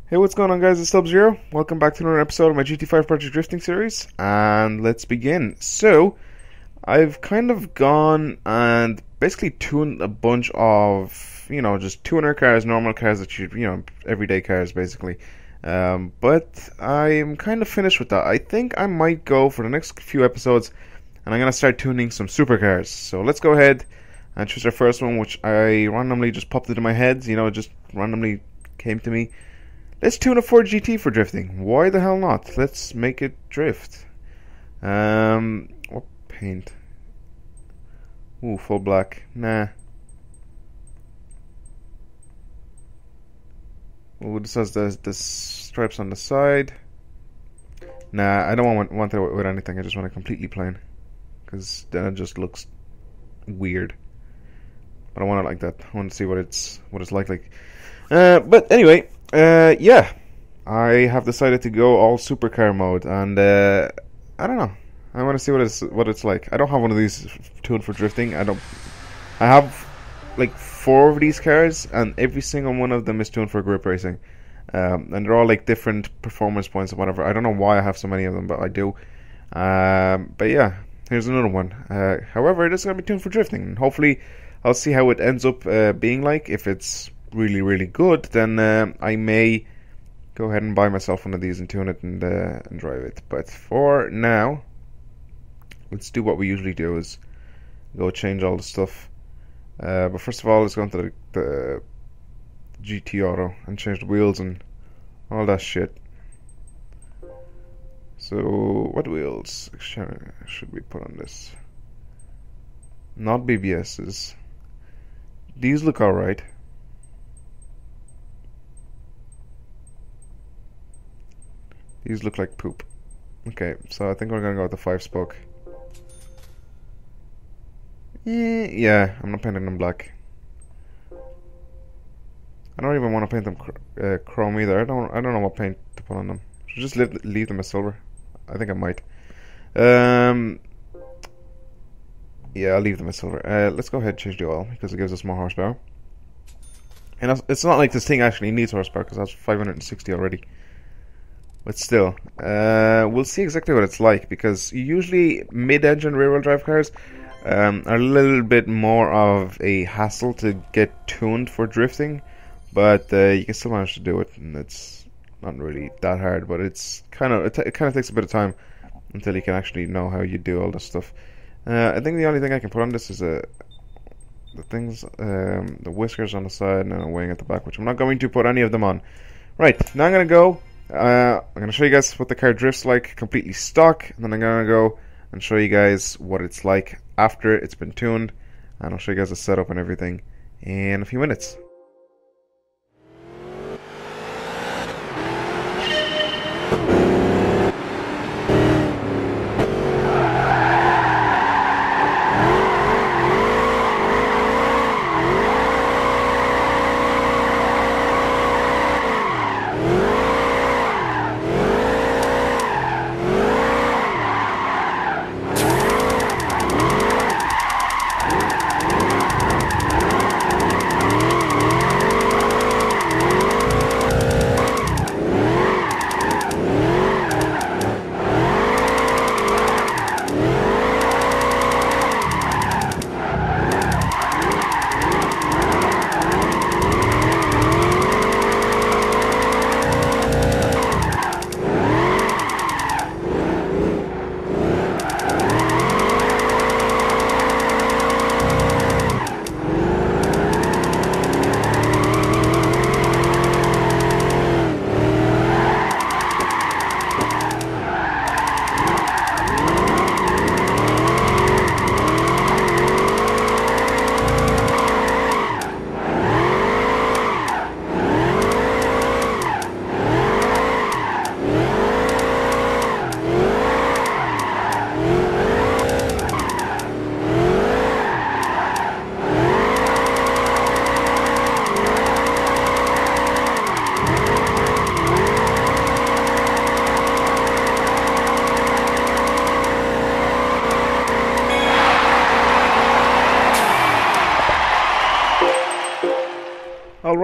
Hey, what's going on, guys? It's Sub-Zero. Welcome back to another episode of my GT5 Project Drifting series, and let's begin. So, I've kind of gone and basically tuned a bunch of, just tuner cars, normal cars that everyday cars, basically. But I'm kind of finished with that. I think I might go for the next few episodes, and I'm going to start tuning some supercars. So, let's go ahead and choose our first one, which I randomly just popped into my head, it just randomly came to me. Let's tune a Ford GT for drifting. Why the hell not? Let's make it drift. What paint? Ooh, full black. Nah. Ooh, this has the stripes on the side. Nah, I don't want it with anything. I just want it completely plain, because then it just looks weird. But I want it like that. I want to see what it's like. But anyway. Yeah, I have decided to go all supercar mode, and I don't know. I want to see what it's like. I don't have one of these tuned for drifting. I have like 4 of these cars, and every single one of them is tuned for grip racing. And they're all like different performance points or whatever. I don't know why I have so many of them, but I do. But yeah, here's another one. However, it is going to be tuned for drifting, and hopefully I'll see how it ends up being like. If it's really good, then I may go ahead and buy myself one of these and tune it and drive it. But for now, let's do what we usually do, is go change all the stuff. But first of all, let's go into the GT Auto and change the wheels and all that shit. So what wheels should we put on this? Not BBS's. These look alright. These look like poop. Okay, so I think we're gonna go with the 5-spoke. Yeah, I'm not painting them black. I don't even want to paint them chrome either. I don't know what paint to put on them. Should just leave them as silver. I think I might. Yeah, I'll leave them as silver. Let's go ahead and change the oil, because it gives us more horsepower. And it's not like this thing actually needs horsepower, because that's 560 already. But still, we'll see exactly what it's like, because usually mid-engine rear-wheel drive cars are a little bit more of a hassle to get tuned for drifting, but you can still manage to do it, and it's not really that hard. But it's it kind of takes a bit of time until you can actually know how you do all this stuff. I think the only thing I can put on this is the whiskers on the side and a wing at the back, which I'm not going to put any of them on. Right, now I'm gonna go. I'm going to show you guys what the car drifts like completely stock, and then I'm going to go and show you guys what it's like after it's been tuned, and I'll show you guys the setup and everything in a few minutes.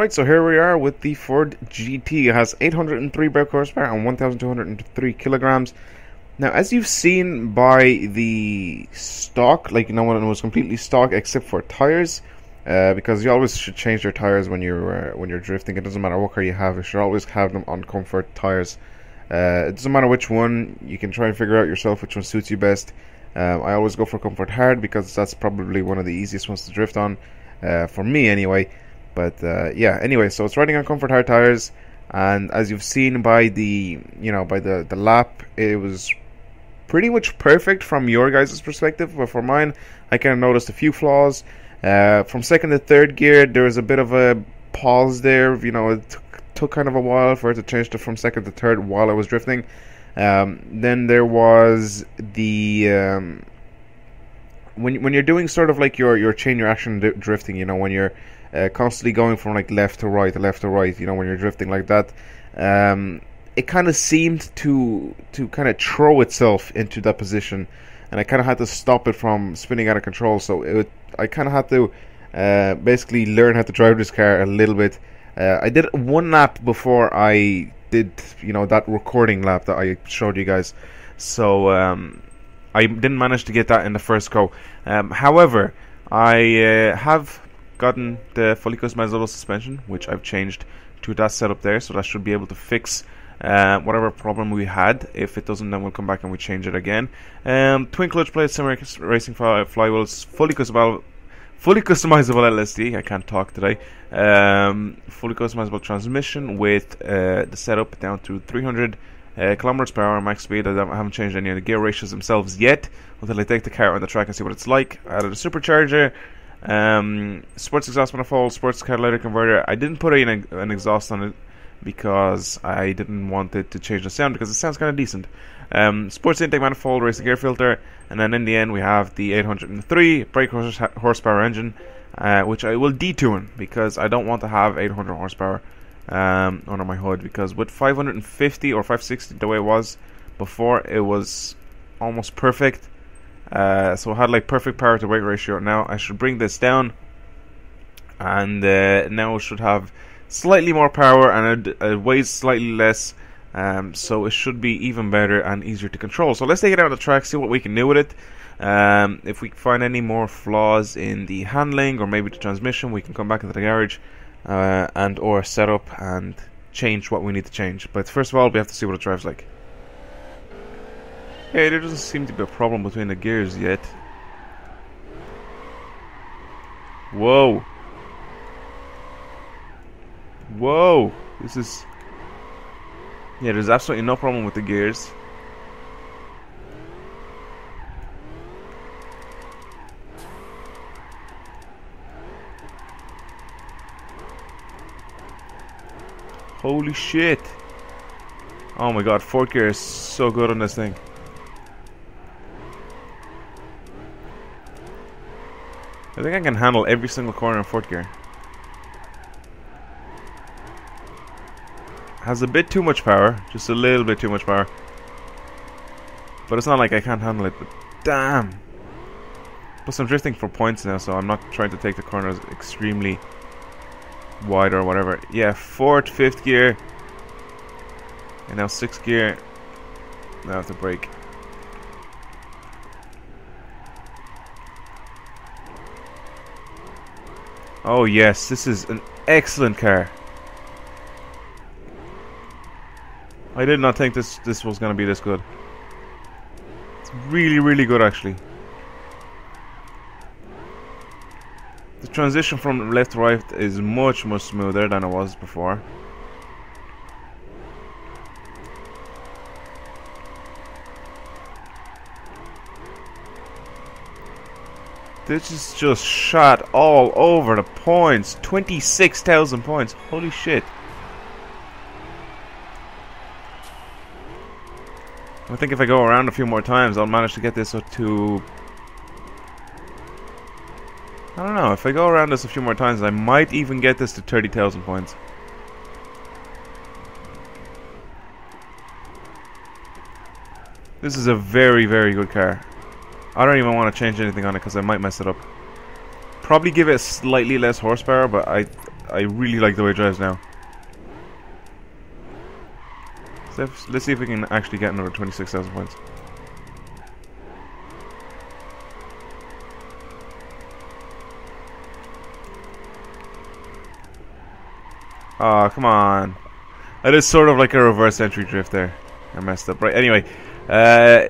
Alright, so here we are with the Ford GT. It has 803 brake horsepower and 1,203 kilograms. Now, as you've seen by the stock, like, you know, when it was completely stock except for tires, because you always should change your tires when you're drifting. It doesn't matter what car you have; you should always have them on comfort tires. It doesn't matter which one; you can try and figure out yourself which one suits you best. I always go for comfort hard because that's probably one of the easiest ones to drift on, for me anyway. But yeah, anyway, so it's riding on comfort hard tires, and as you've seen by the the lap, it was pretty much perfect from your guys' perspective. But for mine, I kind of noticed a few flaws. From second to third gear, there was a bit of a pause there. You know, it took kind of a while for it to change from second to third while I was drifting. Then there was the when you're doing sort of like your chain reaction drifting, you know, when you're constantly going from like left to right, you know, when you're drifting like that, it kind of seemed to kind of throw itself into that position, and I kind of had to stop it from spinning out of control. So I kind of had to basically learn how to drive this car a little bit. I did one lap before I did, you know, that recording lap that I showed you guys. So I didn't manage to get that in the first go. However, I have gotten the fully customizable suspension, which I've changed to that setup there, so that should be able to fix whatever problem we had. If it doesn't, then we'll come back and we change it again. Twin clutch plates, semi racing flywheels, fully customizable LSD. I can't talk today. Fully customizable transmission with the setup down to 300 kilometers per hour max speed. I haven't changed any of the gear ratios themselves yet until I take the car on the track and see what it's like. I added a supercharger, sports exhaust manifold, sports catalytic converter. I didn't put an exhaust on it because I didn't want it to change the sound, because it sounds kind of decent. Sports intake manifold, racing air filter, and then in the end we have the 803 brake horsepower engine, which I will detune because I don't want to have 800 horsepower under my hood, because with 550 or 560 the way it was before, it was almost perfect. So it had like perfect power to weight ratio. Now I should bring this down, and now it should have slightly more power, and it weighs slightly less, so it should be even better and easier to control. So let's take it out on the track, see what we can do with it. If we find any more flaws in the handling or maybe the transmission, we can come back into the garage and or set up and change what we need to change. But first of all, we have to see what it drives like. Hey, there doesn't seem to be a problem between the gears yet. Whoa. Whoa. This is... yeah, there's absolutely no problem with the gears. Holy shit. Oh my god, fourth gear is so good on this thing. I think I can handle every single corner in fourth gear. Has a bit too much power, just a little bit too much power. But it's not like I can't handle it, but damn. Plus I'm drifting for points now, so I'm not trying to take the corners extremely wide or whatever. Yeah, fourth, fifth gear. And now sixth gear. Now I have to brake. Oh yes, this is an excellent car. I did not think this was going to be this good. It's really, really good actually. The transition from left to right is much smoother than it was before. This is just shot all over the points. 26,000 points. Holy shit. I think if I go around a few more times, I'll manage to get this up to... I don't know. If I go around this a few more times, I might even get this to 30,000 points. This is a very, very good car. I don't even want to change anything on it because I might mess it up. Probably give it slightly less horsepower, but I really like the way it drives now. So let's see if we can actually get another 26,000 points. Oh, come on. That is sort of like a reverse entry drift there. I messed up. Right, anyway.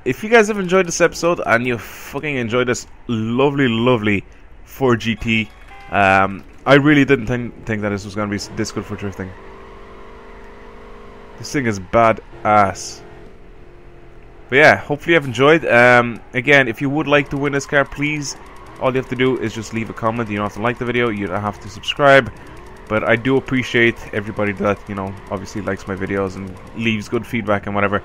If you guys have enjoyed this episode and you fucking enjoyed this lovely Ford GT, I really didn't think that this was going to be this good for drifting. This thing is badass. But yeah, hopefully you've enjoyed. Again, if you would like to win this car, please, all you have to do is just leave a comment. You don't have to like the video, you don't have to subscribe. But I do appreciate everybody that, you know, obviously likes my videos and leaves good feedback and whatever.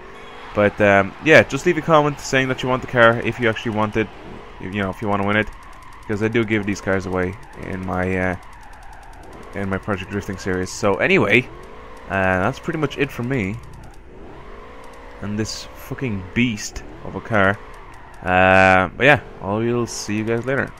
But yeah, just leave a comment saying that you want the car if you actually want it, you know, if you want to win it, because I do give these cars away in my Project Drifting series. So anyway, that's pretty much it from me and this fucking beast of a car. But yeah, I will see you guys later.